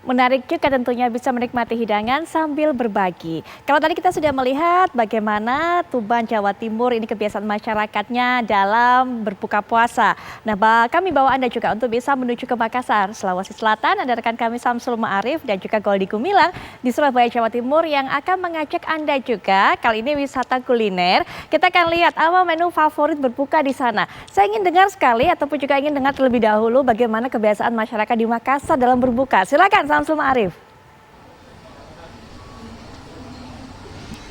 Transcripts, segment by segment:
Menarik juga tentunya bisa menikmati hidangan sambil berbagi. Kalau tadi kita sudah melihat bagaimana Tuban, Jawa Timur ini kebiasaan masyarakatnya dalam berbuka puasa. Nah, kami bawa Anda juga untuk bisa menuju ke Makassar, Sulawesi Selatan. Ada rekan kami Samsul Ma'arif dan juga Goldi Gumilang di Surabaya, Jawa Timur yang akan mengajak Anda juga kali ini wisata kuliner. Kita akan lihat apa menu favorit berbuka di sana. Saya ingin dengar sekali ataupun juga ingin dengar terlebih dahulu bagaimana kebiasaan masyarakat di Makassar dalam berbuka. Silakan Samsul Ma'arif.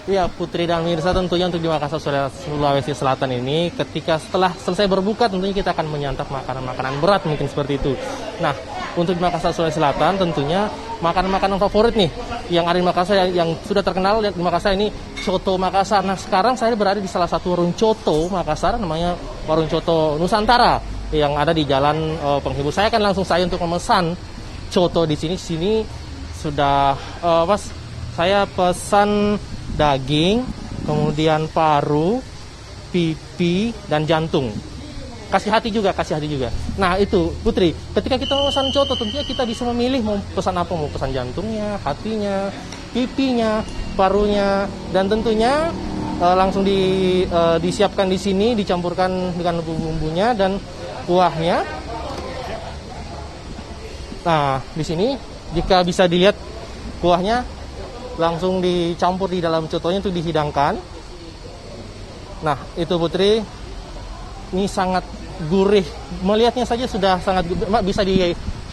Ya, Putri dan Mirsa, tentunya untuk di Makassar, Sulawesi Selatan ini, ketika setelah selesai berbuka tentunya kita akan menyantap makanan-makanan berat mungkin seperti itu. Nah, untuk di Makassar, Sulawesi Selatan tentunya makanan-makanan favorit nih yang ada di Makassar yang sudah terkenal di Makassar ini Coto Makassar. Nah, sekarang saya berada di salah satu warung coto Makassar, namanya Warung Coto Nusantara yang ada di Jalan Penghibur. Saya akan langsung untuk memesan coto di sini. Sini sudah saya pesan daging, kemudian paru, pipi, dan jantung. Kasih hati juga. Nah itu Putri, ketika kita memesan coto tentunya kita bisa memilih mau pesan apa, mau pesan jantungnya, hatinya, pipinya, parunya, dan tentunya langsung disiapkan di sini, dicampurkan dengan bumbunya dan kuahnya. Nah di sini jika bisa dilihat kuahnya langsung dicampur di dalam cotonya untuk dihidangkan. Nah itu Putri, ini sangat gurih, melihatnya saja sudah sangat bisa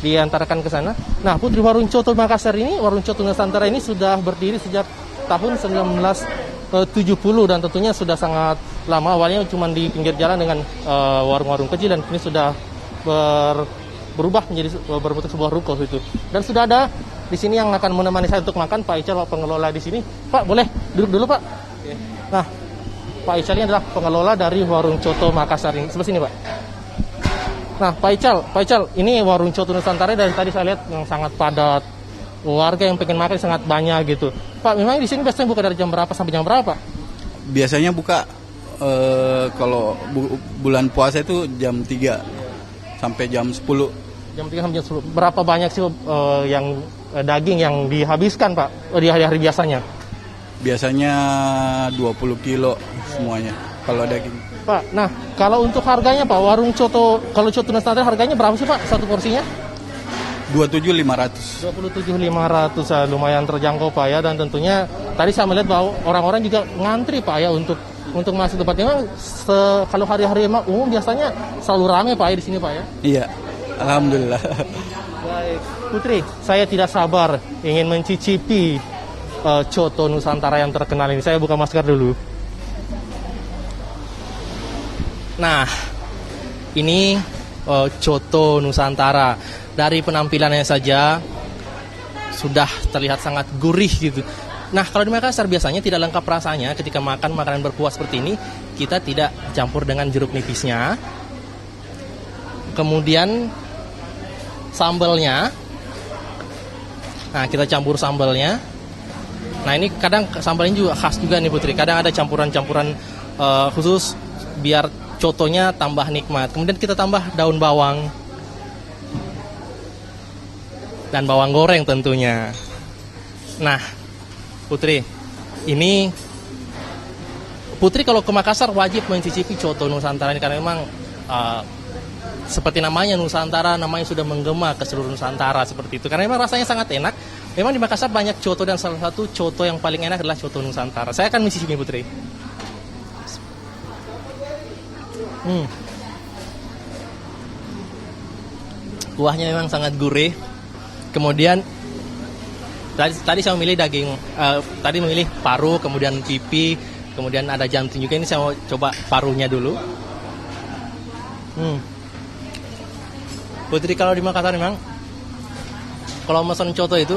diantarkan ke sana. Nah Putri, warung coto Makassar ini, warung coto Nusantara ini sudah berdiri sejak tahun 1970 dan tentunya sudah sangat lama. Awalnya cuma di pinggir jalan dengan warung-warung kecil dan kini sudah berubah menjadi berbentuk sebuah ruko itu. Dan sudah ada di sini yang akan menemani saya untuk makan, Pak Ical, pengelola di sini. Pak, boleh duduk dulu, Pak? Oke. Nah, Pak Ical ini adalah pengelola dari warung coto Makassar ini. Sebelah sini, Pak. Nah, Pak Ical, ini warung coto Nusantara dari tadi saya lihat yang sangat padat. Warga yang pengen makan sangat banyak gitu. Pak, memang di sini biasanya buka dari jam berapa sampai jam berapa? Biasanya buka kalau bulan puasa itu jam 3 sampai jam 10. Jam 3 sampai jam 10. Berapa banyak sih yang daging yang dihabiskan, Pak, di hari-hari biasanya? Biasanya 20 kilo semuanya kalau daging. Pak, nah kalau untuk harganya, Pak, warung coto, kalau coto Nusantara harganya berapa sih, Pak, satu porsinya? 27.500. 27.500, lumayan terjangkau, Pak, ya. Dan tentunya tadi saya melihat bahwa orang-orang juga ngantri, Pak, ya, untuk masuk tempatnya. Memang kalau hari-hari umum biasanya selalu ramai, Pak, ya, di sini, Pak, ya. Iya, alhamdulillah. Baik, Putri, saya tidak sabar ingin mencicipi coto Nusantara yang terkenal ini. Saya buka masker dulu. Nah, ini coto Nusantara. Dari penampilannya saja sudah terlihat sangat gurih gitu. Nah, kalau di Makassar biasanya tidak lengkap rasanya ketika makan makanan berkuah seperti ini. Kita tidak campur dengan jeruk nipisnya. Kemudian sambalnya. Nah, kita campur sambalnya. Nah, ini kadang sambalnya juga khas juga nih, Putri. Kadang ada campuran-campuran khusus biar cotonya tambah nikmat. Kemudian kita tambah daun bawang. Dan bawang goreng tentunya. Nah, Putri, ini Putri kalau ke Makassar wajib mencicipi coto Nusantara ini karena memang seperti namanya Nusantara, namanya sudah menggema ke seluruh Nusantara seperti itu. Karena memang rasanya sangat enak. Memang di Makassar banyak coto dan salah satu coto yang paling enak adalah coto Nusantara. Saya akan mencicipi, Putri. Kuahnya memang sangat gurih. Kemudian tadi saya memilih daging, tadi memilih paru, kemudian pipi, kemudian ada jantung juga. Ini saya mau coba parunya dulu. Putri, kalau di Makassar memang kalau pesan coto itu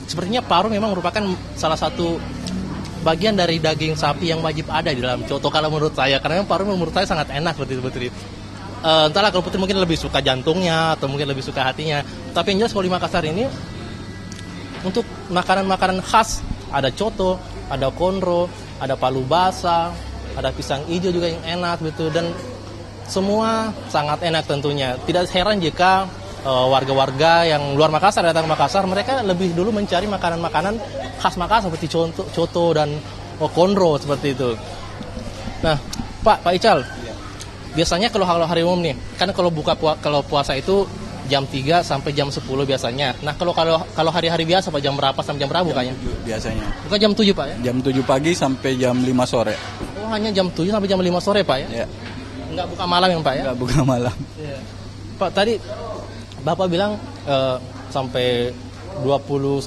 sepertinya paru memang merupakan salah satu bagian dari daging sapi yang wajib ada di dalam coto kalau menurut saya, karena memang paru menurut saya sangat enak seperti itu, Putri. Entahlah kalau Putri mungkin lebih suka jantungnya atau mungkin lebih suka hatinya. Tapi yang jelas kalau di Makassar ini untuk makanan-makanan khas ada coto, ada konro, ada palu basah, ada pisang hijau juga yang enak gitu, dan semua sangat enak tentunya. Tidak heran jika warga-warga yang luar Makassar datang ke Makassar, mereka lebih dulu mencari makanan-makanan khas Makassar seperti coto dan kondro seperti itu. Nah, Pak Ical, biasanya kalau hari umum nih, kan kalau puasa itu jam 3 sampai jam 10 biasanya. Nah, kalau hari-hari biasa Pak, jam berapa sampai jam berapa bukanya? Biasanya. Buka jam 7 Pak ya? Jam 7 pagi sampai jam 5 sore. Oh, hanya jam 7 sampai jam 5 sore Pak ya? Ya. Enggak buka malam ya Pak ya? Enggak buka malam. Ya. Pak, tadi Bapak bilang sampai 20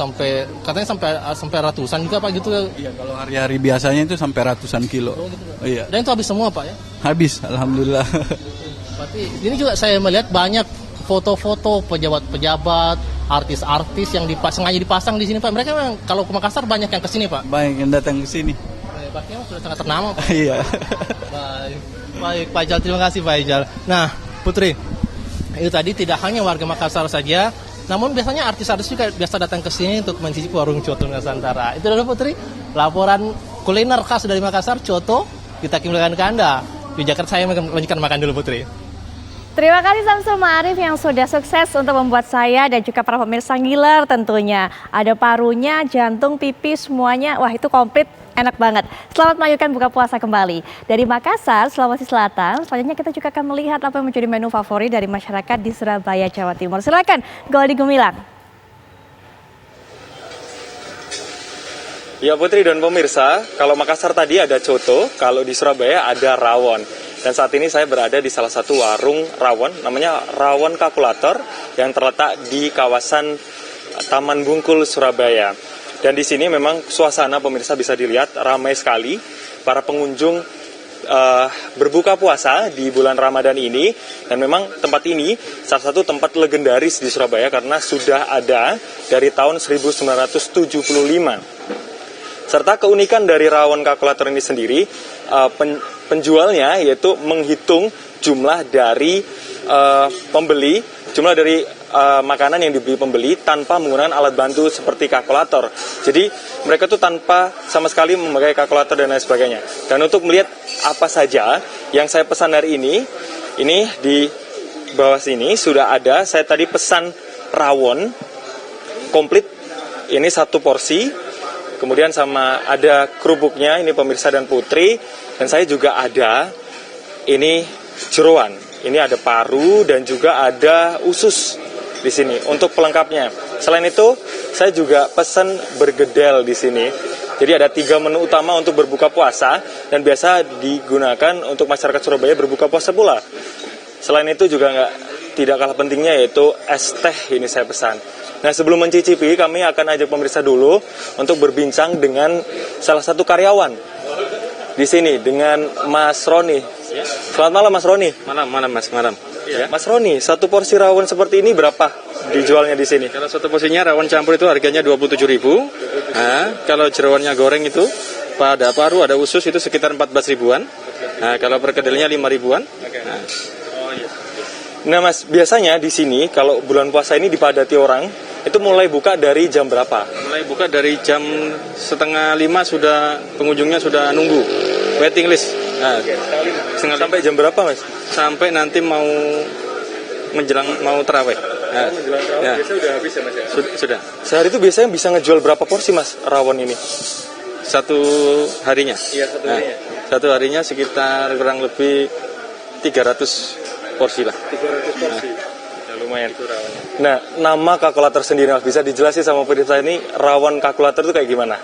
katanya sampai ratusan juga Pak gitu. Iya, kalau hari-hari biasanya itu sampai ratusan kilo. Oh, gitu. Iya. Dan itu habis semua Pak ya? Habis, alhamdulillah. Berarti ini juga saya melihat banyak foto-foto pejabat-pejabat, artis-artis yang sengaja dipasang di sini Pak. Mereka memang kalau ke Makassar banyak yang ke sini Pak. Banyak yang datang ke sini. Berarti memang sudah sangat ternama Pak. Iya. Baik Pak Ijal, terima kasih Pak Ijal. Nah, Putri, itu tadi tidak hanya warga Makassar saja, namun biasanya artis-artis juga biasa datang ke sini untuk mencicipi warung coto Nusantara. Itu adalah Putri, laporan kuliner khas dari Makassar, coto, kita kembalikan ke Anda. Di Jakarta saya melanjutkan makan dulu Putri. Terima kasih Samsul Ma'arif yang sudah sukses untuk membuat saya dan juga para pemirsa ngiler tentunya. Ada parunya, jantung, pipi, semuanya. Wah, itu komplit, enak banget. Selamat melanjutkan buka puasa kembali. Dari Makassar, Sulawesi Selatan, selanjutnya kita juga akan melihat apa yang menjadi menu favorit dari masyarakat di Surabaya, Jawa Timur. Silakan, Goldi Gumilang. Ya Putri dan pemirsa, kalau Makassar tadi ada coto, kalau di Surabaya ada rawon. Dan saat ini saya berada di salah satu warung rawon, namanya Rawon Kalkulator, yang terletak di kawasan Taman Bungkul, Surabaya. Dan di sini memang suasana pemirsa bisa dilihat ramai sekali para pengunjung berbuka puasa di bulan Ramadan ini. Dan memang tempat ini salah satu tempat legendaris di Surabaya karena sudah ada dari tahun 1975. Serta keunikan dari rawon kalkulator ini sendiri, penjualnya yaitu menghitung jumlah dari makanan yang dibeli pembeli tanpa menggunakan alat bantu seperti kalkulator. Jadi mereka tuh tanpa sama sekali memakai kalkulator dan lain sebagainya. Dan untuk melihat apa saja yang saya pesan hari ini di bawah sini sudah ada. Saya tadi pesan rawon komplit, ini 1 porsi. Kemudian sama ada kerupuknya, ini pemirsa dan Putri. Dan saya juga ada ini jeroan. Ini ada paru dan juga ada usus di sini untuk pelengkapnya. Selain itu, saya juga pesan bergedel di sini. Jadi ada 3 menu utama untuk berbuka puasa dan biasa digunakan untuk masyarakat Surabaya berbuka puasa pula. Selain itu juga tidak kalah pentingnya yaitu es teh ini saya pesan. Nah, sebelum mencicipi, kami akan ajak pemirsa dulu untuk berbincang dengan salah satu karyawan di sini dengan Mas Roni. Selamat malam Mas Roni. Malam Mas, malam. Ya. Mas Roni, 1 porsi rawon seperti ini berapa dijualnya di sini? Kalau 1 porsinya rawon campur itu harganya 27.000. Nah, kalau jeroannya goreng itu pada paru ada usus itu sekitar 14 ribuan. Nah, kalau perkedelnya 5 ribuan. Nah Mas, biasanya di sini kalau bulan puasa ini dipadati orang, itu mulai buka dari jam berapa? Mulai buka dari jam 4:30 sudah pengunjungnya sudah nunggu waiting list. Nah, Sampai jam berapa Mas? Sampai nanti mau terawih. Nah, Ya. Biasanya udah habis ya Mas ya? Sudah. Sehari itu biasanya bisa ngejual berapa porsi Mas rawon ini? 1 harinya. Iya, 1 harinya. 1 harinya sekitar kurang lebih 300 porsi lah. 300 porsi. Ya, lumayan. Nah, nama kalkulator sendiri Mas, bisa dijelasin sama pemirsa ini rawon kalkulator itu kayak gimana?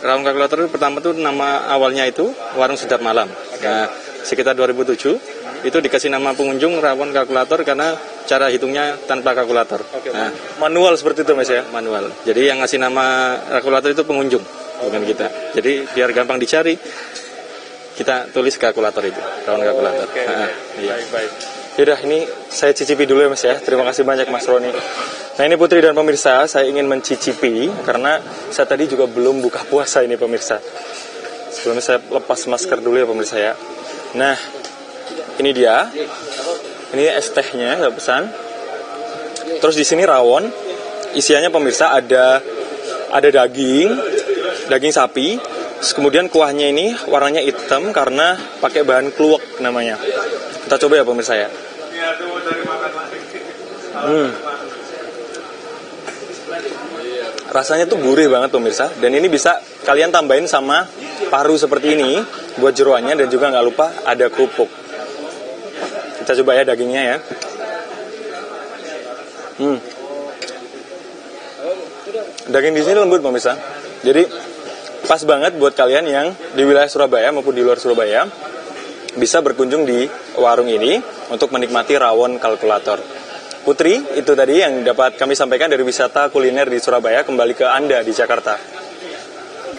Rawon kalkulator itu pertama tuh nama awalnya itu Warung Sedap Malam. Nah, sekitar 2007 itu dikasih nama pengunjung rawon kalkulator karena cara hitungnya tanpa kalkulator. Nah, manual seperti itu Mas ya? manual. Jadi yang ngasih nama kalkulator itu pengunjung, bukan kita. Jadi biar gampang dicari, kita tulis kalkulator itu, rawon kalkulator. Iya. Baik. Yaudah, ini saya cicipi dulu ya Mas ya. Terima kasih banyak Mas Roni. Nah ini Putri dan pemirsa, saya ingin mencicipi karena saya tadi juga belum buka puasa ini pemirsa. Sebelumnya saya lepas masker dulu ya pemirsa ya. Nah, ini dia. Ini es tehnya saya pesan. Terus di sini rawon. Isiannya pemirsa ada daging sapi. Terus kemudian kuahnya ini warnanya hitam karena pakai bahan kluwek namanya. Kita coba ya pemirsa ya. Rasanya tuh gurih banget pemirsa, dan ini bisa kalian tambahin sama paru seperti ini buat jeroannya, dan juga nggak lupa ada kerupuk. Kita coba ya dagingnya ya. Daging di sini lembut pemirsa, jadi pas banget buat kalian yang di wilayah Surabaya maupun di luar Surabaya bisa berkunjung di warung ini untuk menikmati rawon kalkulator. Putri, itu tadi yang dapat kami sampaikan dari wisata kuliner di Surabaya. Kembali ke Anda di Jakarta.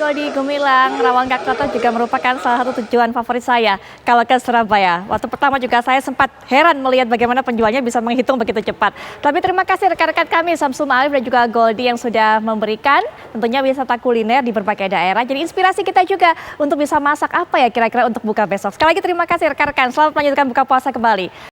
Goldi Gumilang, rawon kalkulator juga merupakan salah satu tujuan favorit saya kalau ke Surabaya. Waktu pertama juga saya sempat heran melihat bagaimana penjualnya bisa menghitung begitu cepat. Tapi terima kasih rekan-rekan kami, Samsul Ma'arif dan juga Goldi yang sudah memberikan tentunya wisata kuliner di berbagai daerah. Jadi inspirasi kita juga untuk bisa masak apa ya kira-kira untuk buka besok. Sekali lagi terima kasih rekan-rekan, selamat melanjutkan buka puasa kembali.